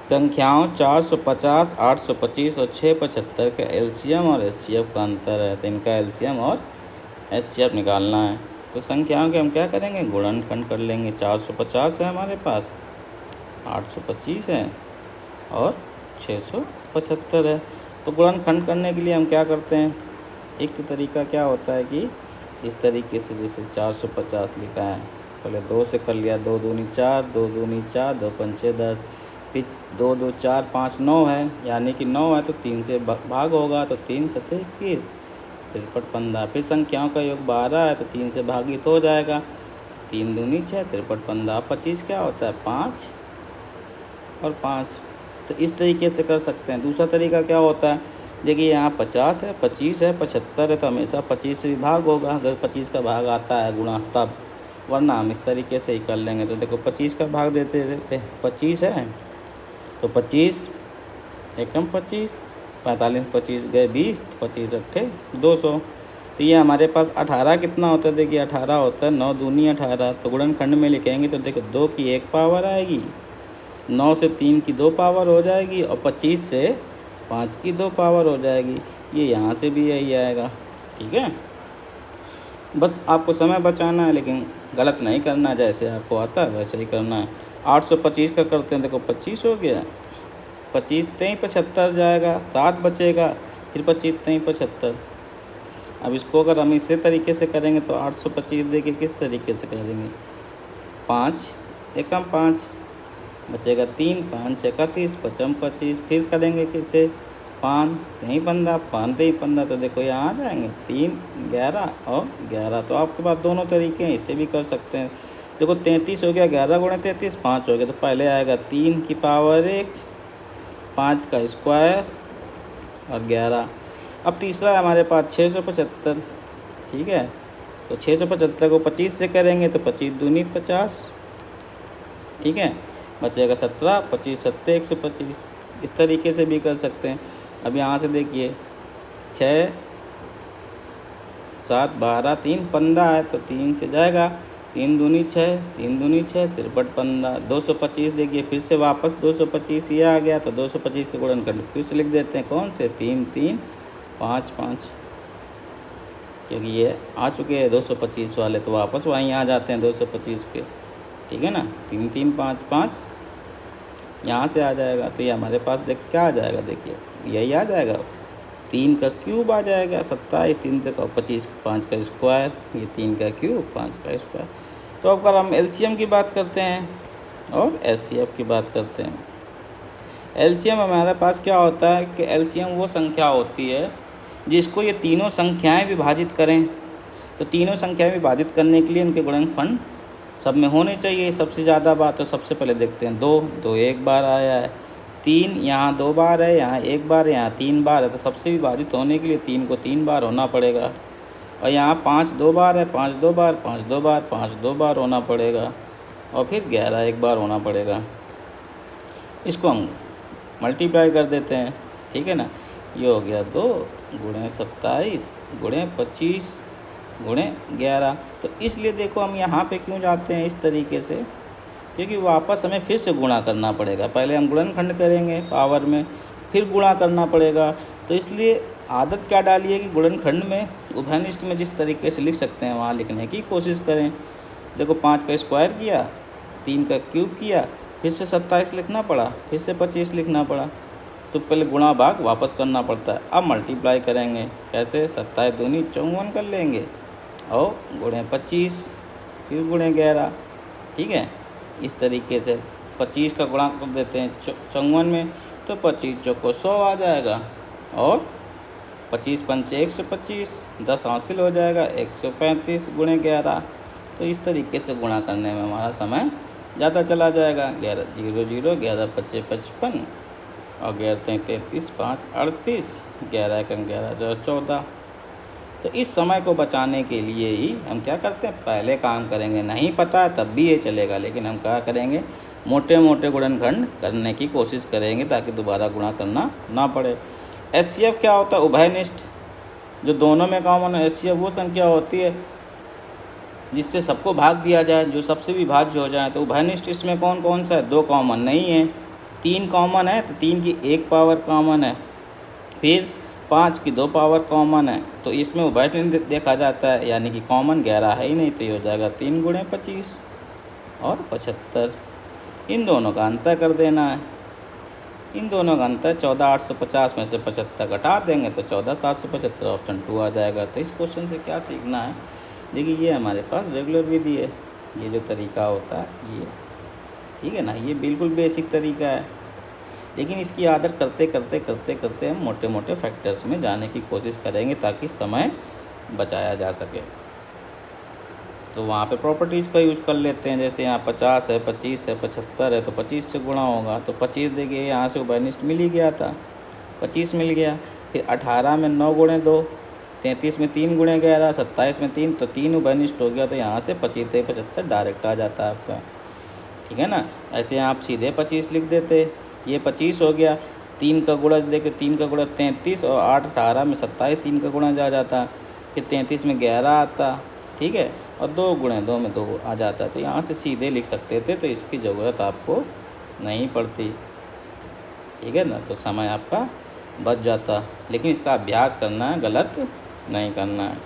संख्याओं 450, 825 और 675 का एलसीएम और एचसीएफ का अंतर है, तो इनका एलसीएम और एचसीएफ निकालना है। तो संख्याओं के हम क्या करेंगे, गुणनखंड कर लेंगे। 450 है हमारे पास, 825 है और 675 है। तो गुणनखंड करने के लिए हम क्या करते हैं, एक तरीका क्या होता है कि इस तरीके से, जैसे 450 लिखा है, पहले 2 से कर लिया, 2 दूनी 4, 2 दूनी 4, 2 पंचे 10, फिर 2 2 4 5 9 है, यानी कि 9 है तो 3 से भाग होगा, तो 3 7 21, 53 15। फिर संख्याओं का योग 12 है तो 3 से भागित हो जाएगा, 3 दूनी 6, 53 15। 25 क्या होता है, 5 और 5। तो इस तरीके से कर सकते हैं। दूसरा तरीका क्या होता है, देखिए यहाँ 50 है, 25 है, 75 है, तो हमेशा 25 से भी भाग होगा, अगर 25 का भाग आता है गुणा तब, वरना हम इस तरीके से ही कर लेंगे। तो देखो 25 का भाग देते देते 25 है तो 25 एकम 25, 45 25 गए 20, तो 25 अट्ठे 200। तो ये हमारे पास 18 कितना होता है, देखिए 18 होता है 9 दूनी 18। तो गुणनखंड में लिखेंगे तो देखो 2 की 1 पावर आएगी, 9 से 3 की 2 पावर हो जाएगी और 25 से 5 की 2 पावर हो जाएगी। ये यहाँ से भी यही आएगा, ठीक है। बस आपको समय बचाना है, लेकिन गलत नहीं करना, जैसे आपको आता है वैसे ही करना है। 825 का करते हैं, देखो 25 हो गया, 25 3 75 जाएगा, 7 बचेगा, फिर 25 3 75। अब इसको अगर हम इसी तरीके से करेंगे तो 825 देखिए किस तरीके से करेंगे, 5 एकम 5 बचेगा, 3 5 31 पचम 25। फिर करेंगे किसे, 5 3 15, 5 3 15, तो देखो यहाँ आ जाएंगे 3 11 और 11। तो आपके पास दोनों तरीके हैं, इससे भी कर सकते हैं। देखो 33 हो गया, 11 गुणे 33 5 हो गया, तो पहले आएगा 3 की पावर 1, 5 का स्क्वायर और 11। अब तीसरा है हमारे पास 675, ठीक है। तो 675 को 25 से करेंगे तो 25 दूनी 50, ठीक है, बचेगा 17, 25 सत्ते 125। इस तरीके से भी कर सकते हैं। अब यहाँ से देखिए 6 7 12 3 15 है, तो 3 से जाएगा, 3 दूनी 6, 3 दूनी 6, 53 15, 225। देखिए फिर से वापस 225 ये आ गया, तो 225 का गुणनखंड फिर से लिख देते हैं, कौन से, 3 3 5 5, क्योंकि ये आ चुके हैं 225 वाले, तो वापस वहीं आ जाते हैं 225 के, ठीक है ना। 3 3 5 5 यहाँ से आ जाएगा, तो ये हमारे पास देख क्या आ जाएगा, देखिए यही आ जाएगा, 3 का क्यूब आ जाएगा 27, 3 का 25, 5 का स्क्वायर, ये 3 का क्यूब 5 का स्क्वायर। तो अब अगर हम एलसीएम की बात करते हैं और एचसीएफ की बात करते हैं। एलसीएम हमारे पास क्या होता है कि एलसीएम वो संख्या होती है जिसको ये तीनों संख्याएं विभाजित करें। तो तीनों संख्याएं विभाजित करने के लिए इनके गुणनखंड सब में होने चाहिए। सबसे ज़्यादा बात तो सबसे पहले देखते हैं, 2 एक बार आया है, 3 यहाँ 2 बार है, यहाँ 1 बार है, यहाँ 3 बार है, तो सबसे विभाजित होने के लिए 3 को 3 बार होना पड़ेगा। और यहाँ 5 2 बार है, 5 2 बार, 5 2 बार, 5 2 बार होना पड़ेगा, और फिर 11 1 बार होना पड़ेगा। इसको हम मल्टीप्लाई कर देते हैं, ठीक है ना। ये हो गया 2 गुणे 27 गुणे 25 गुणे 11। तो इसलिए देखो हम यहाँ पे क्यों जाते हैं इस तरीके से, क्योंकि वापस हमें फिर से गुणा करना पड़ेगा। पहले हम गुणनखंड करेंगे पावर में, फिर गुणा करना पड़ेगा। तो इसलिए आदत क्या डाली है कि गुणनखंड में उभयनिष्ठ में जिस तरीके से लिख सकते हैं वहाँ लिखने की कोशिश करें। देखो 5 का स्क्वायर किया, 3 का क्यूब किया, फिर से 27 लिखना पड़ा, फिर से 25 लिखना पड़ा, तो पहले गुणा भाग वापस करना पड़ता है। अब मल्टीप्लाई करेंगे, कैसे, 27 दूनी 54 कर लेंगे और गुणे 25 फिर गुणे 11, ठीक है। इस तरीके से 25 का गुणा कर देते हैं 54 में, तो 25 चौको 100 आ जाएगा, और 25 पंचे 125, 10 हासिल हो जाएगा, 135 गुणे 11। तो इस तरीके से गुणा करने में हमारा समय ज़्यादा चला जाएगा। 11 0 0, 11 25 55 और 11 33 5 38, 11 कम 11 14। तो इस समय को बचाने के लिए ही हम क्या करते हैं, पहले काम करेंगे। नहीं पता है तब भी ये चलेगा, लेकिन हम क्या करेंगे, मोटे मोटे गुणनखंड करने की कोशिश करेंगे ताकि दोबारा गुणा करना ना पड़े। एचसीएफ क्या होता है, उभयनिष्ठ, जो दोनों में कॉमन है। एचसीएफ वो संख्या होती है जिससे सबको भाग दिया जाए, जो सबसे विभाज्य हो जाए। तो उभयनिष्ठ इसमें कौन कौन सा है, 2 कॉमन नहीं है, 3 कॉमन है तो 3 की 1 पावर कॉमन है, फिर 5 की 2 पावर कॉमन है, तो इसमें उभयनिष्ठ देखा जाता है, यानी कि कॉमन 11 है ही नहीं, तो ये हो जाएगा 3 गुणे 25 और 75। इन दोनों का अंतर कर देना है। इन दोनों का अंतर 14,850 में से 75 घटा देंगे तो 14,775, ऑप्शन 2 आ जाएगा। तो इस क्वेश्चन से क्या सीखना है, देखिए ये हमारे पास रेगुलर विधि है, ये जो तरीका होता है ये, ठीक है ना, ये बिल्कुल बेसिक तरीका है, लेकिन इसकी आदत करते करते करते करते हम मोटे मोटे फैक्टर्स में जाने की कोशिश करेंगे ताकि समय बचाया जा सके। तो वहाँ पे प्रॉपर्टीज़ का यूज कर लेते हैं, जैसे यहाँ 50 है, 25 है, 75 है, तो 25 से गुणा होगा, तो 25 देखिए यहाँ से उभयनिष्ठ मिल ही गया था, 25 मिल गया। फिर 18 में 9 गुणे 2, 33 में 3 गुणे 11, 27 में 3, तो 3 उभयनिष्ठ हो गया, तो यहाँ से 25 75 डायरेक्ट आ जाता है आपका, ठीक है ना। ऐसे आप सीधे 25 लिख देते, ये 25 हो गया, 3 का गुणज देके 3 का गुणज 33, और 8 18 में 27, 3 का गुणज आ जाता, फिर 33 में 11 आता, ठीक है, और 2 गुणे 2 में 2 आ जाता है, तो यहाँ से सीधे लिख सकते थे, तो इसकी ज़रूरत आपको नहीं पड़ती, ठीक है ना, तो समय आपका बच जाता। लेकिन इसका अभ्यास करना है, गलत नहीं करना है।